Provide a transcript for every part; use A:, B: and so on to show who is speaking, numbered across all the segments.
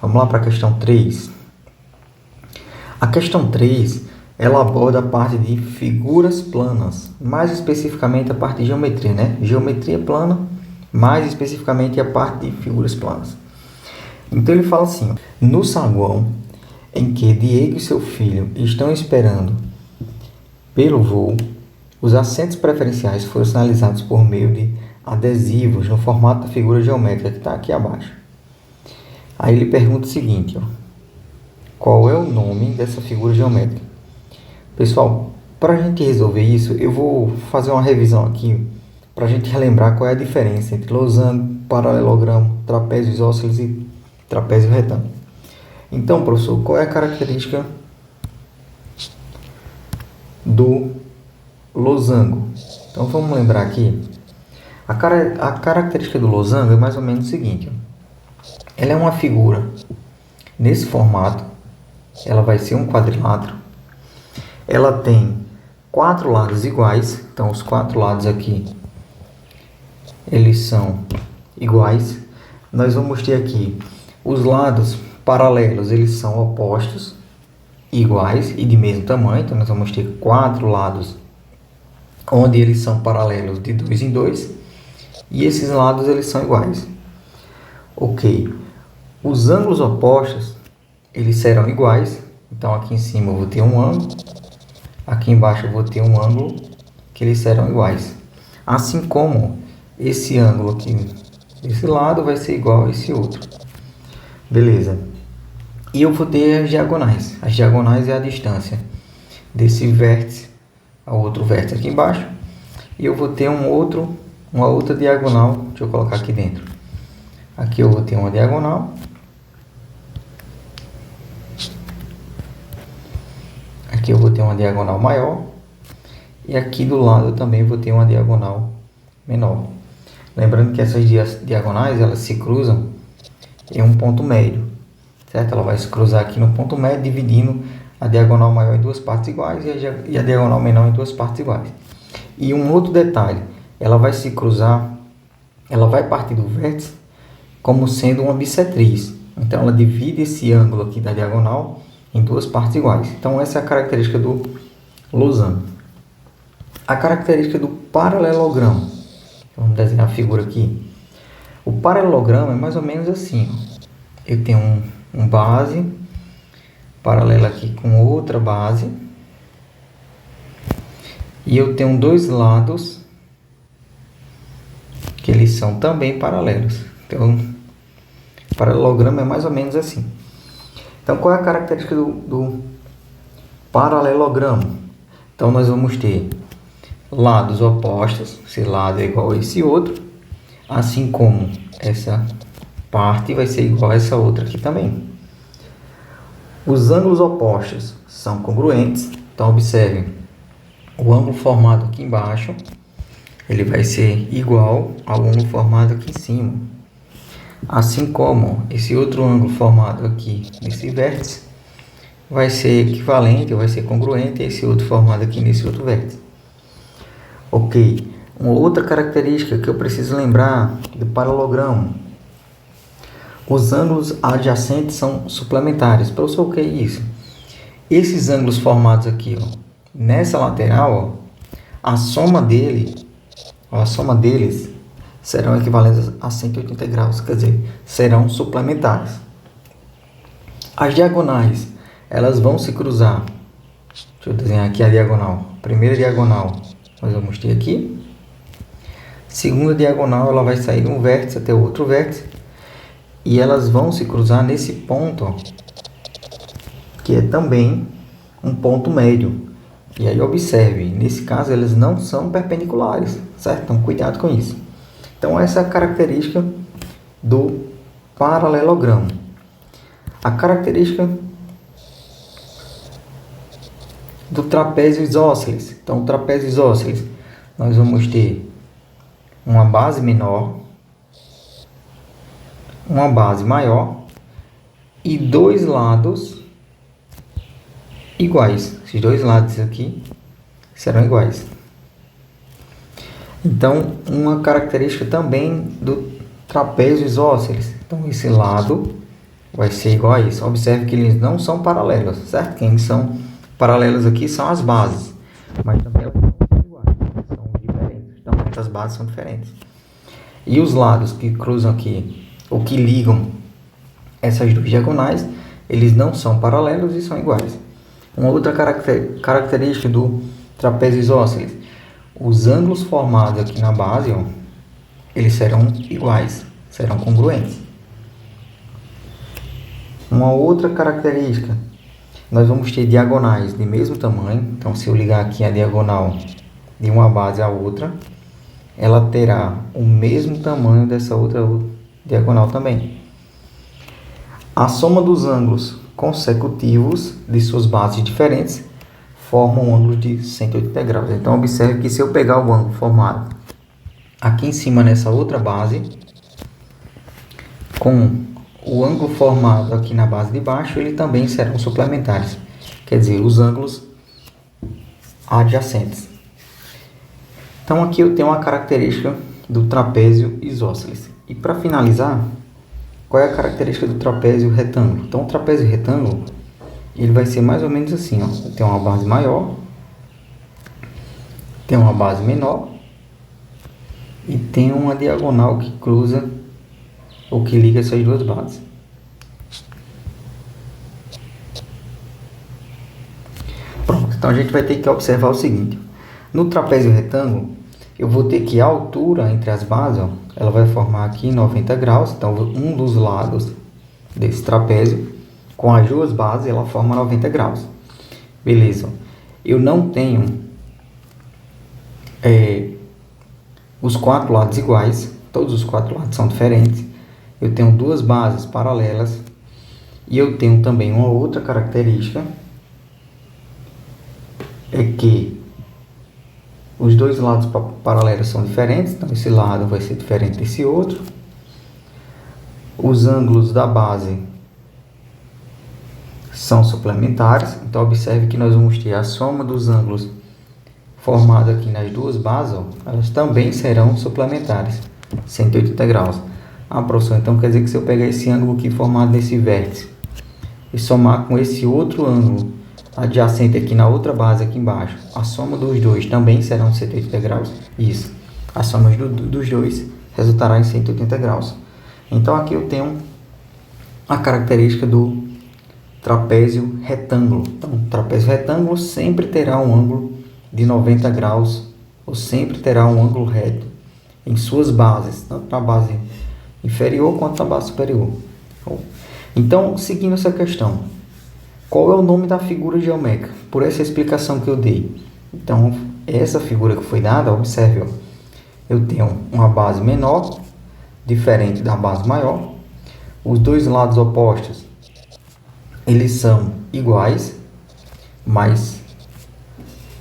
A: Vamos lá para a questão 3. A questão 3, ela aborda a parte de figuras planas, mais especificamente a parte de geometria, né? Geometria plana, mais especificamente a parte de figuras planas. Então ele fala assim, ó, no saguão em que Diego e seu filho estão esperando pelo voo, os assentos preferenciais foram sinalizados por meio de adesivos no formato da figura geométrica que está aqui abaixo. Aí ele pergunta o seguinte, ó, qual é o nome dessa figura geométrica? Pessoal, para a gente resolver isso, eu vou fazer uma revisão aqui para a gente relembrar qual é a diferença entre losango, paralelogramo, trapézio isósceles e trapézio retângulo. Então, professor, qual é a característica do losango? Então, vamos lembrar aqui. A característica do losango é mais ou menos o seguinte. Ela é uma figura nesse formato. Ela vai ser um quadrilátero. Ela tem 4 lados iguais. Então, os 4 lados aqui, eles são iguais. Nós vamos ter aqui os lados paralelos, eles são opostos, iguais e de mesmo tamanho. Então, nós vamos ter 4 lados onde eles são paralelos de 2 em 2. E esses lados, eles são iguais. Ok. Os ângulos opostos, eles serão iguais. Então, aqui em cima eu vou ter um ângulo. Aqui embaixo eu vou ter um ângulo que eles serão iguais. Assim como esse ângulo aqui desse lado vai ser igual a esse outro. Beleza. E eu vou ter as diagonais. As diagonais é a distância desse vértice ao outro vértice aqui embaixo. E eu vou ter uma outra diagonal. Deixa eu colocar aqui dentro. Aqui eu vou ter uma diagonal. Aqui eu vou ter uma diagonal maior. E aqui do lado eu também vou ter uma diagonal menor. Lembrando que essas diagonais, elas se cruzam em um ponto médio, certo? Ela vai se cruzar aqui no ponto médio, dividindo a diagonal maior em 2 partes iguais e a diagonal menor em 2 partes iguais. E um outro detalhe, ela vai se cruzar, ela vai partir do vértice como sendo uma bissetriz. Então, ela divide esse ângulo aqui da diagonal em 2 partes iguais. Então, essa é a característica do losango. A característica do paralelogramo. Vamos desenhar a figura aqui. O paralelogramo é mais ou menos assim. Eu tenho um base paralela aqui com outra base. E eu tenho 2 lados que eles são também paralelos. Então, o paralelogramo é mais ou menos assim. Então, qual é a característica do paralelogramo? Então, nós vamos ter lados opostos. Esse lado é igual a esse outro. Assim como essa parte vai ser igual a essa outra aqui também. Os ângulos opostos são congruentes. Então, observem. O ângulo formado aqui embaixo, ele vai ser igual ao ângulo formado aqui em cima. Assim como esse outro ângulo formado aqui nesse vértice, vai ser equivalente, ou vai ser congruente a esse outro formado aqui nesse outro vértice. Ok. Uma outra característica que eu preciso lembrar do paralelogramo. Os ângulos adjacentes são suplementares. Professor, o que é isso? Esses ângulos formados aqui, ó, nessa lateral, ó, a soma deles serão equivalentes a 180 graus, quer dizer, serão suplementares. As diagonais, elas vão se cruzar. Deixa eu desenhar aqui a diagonal. Primeira diagonal, nós vamos ter aqui. Segunda diagonal, ela vai sair de um vértice até o outro vértice. E elas vão se cruzar nesse ponto, ó, que é também um ponto médio. E aí observe, nesse caso eles não são perpendiculares, certo? Então cuidado com isso. Então essa é a característica do paralelogramo. A característica do trapézio isósceles. Então o trapézio isósceles, nós vamos ter uma base menor, uma base maior e 2 lados iguais. Esses 2 lados aqui serão iguais. Então, uma característica também do trapézio isósceles. Então, esse lado vai ser igual a isso. Observe que eles não são paralelos, certo? Quem são paralelos aqui são as bases, mas também elas são iguais, são diferentes. Então, as bases são diferentes. E os lados que cruzam aqui, ou que ligam essas duas diagonais, eles não são paralelos e são iguais. Uma outra característica do trapézio isósceles: os ângulos formados aqui na base, ó, eles serão iguais, serão congruentes. Uma outra característica, nós vamos ter diagonais de mesmo tamanho. Então, se eu ligar aqui a diagonal de uma base à outra, ela terá o mesmo tamanho dessa outra diagonal também. A soma dos ângulos consecutivos de suas bases diferentes forma um ângulo de 180 graus. Então, observe que se eu pegar o ângulo formado aqui em cima nessa outra base, com o ângulo formado aqui na base de baixo, ele também serão suplementares. Quer dizer, os ângulos adjacentes. Então, aqui eu tenho uma característica do trapézio isósceles. E para finalizar, qual é a característica do trapézio retângulo? Então, o trapézio retângulo, ele vai ser mais ou menos assim, ó. Tem uma base maior, tem uma base menor e tem uma diagonal que cruza ou que liga essas duas bases. Pronto, então a gente vai ter que observar o seguinte: no trapézio retângulo, eu vou ter que a altura entre as bases, ó, ela vai formar aqui 90 graus. Então, um dos lados desse trapézio, com as duas bases, ela forma 90 graus. Beleza. Eu não tenho os quatro lados iguais, todos os quatro lados são diferentes. Eu tenho duas bases paralelas e eu tenho também uma outra característica, é que os dois lados paralelos são diferentes. Então, esse lado vai ser diferente desse outro. Os ângulos da base são suplementares. Então, observe que nós vamos ter a soma dos ângulos formados aqui nas duas bases, ó, elas também serão suplementares, 180 graus. Ah, professor, então quer dizer que se eu pegar esse ângulo aqui formado nesse vértice e somar com esse outro ângulo adjacente aqui na outra base aqui embaixo, a soma dos dois também serão 180 graus? Isso. A soma dos dois resultará em 180 graus. Então, aqui eu tenho a característica do trapézio retângulo. Então, o trapézio retângulo sempre terá um ângulo de 90 graus, ou sempre terá um ângulo reto em suas bases, tanto na base inferior quanto na base superior. Então, seguindo essa questão, qual é o nome da figura geométrica? Por essa explicação que eu dei. Então, essa figura que foi dada, observe, ó, eu tenho uma base menor, diferente da base maior. Os dois lados opostos, eles são iguais, mas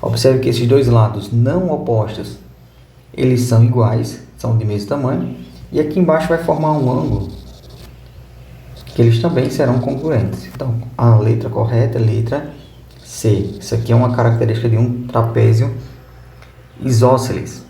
A: observe que esses dois lados não opostos, eles são iguais, são de mesmo tamanho. E aqui embaixo vai formar um ângulo que eles também serão congruentes. Então, a letra correta é a letra C. Isso aqui é uma característica de um trapézio isósceles.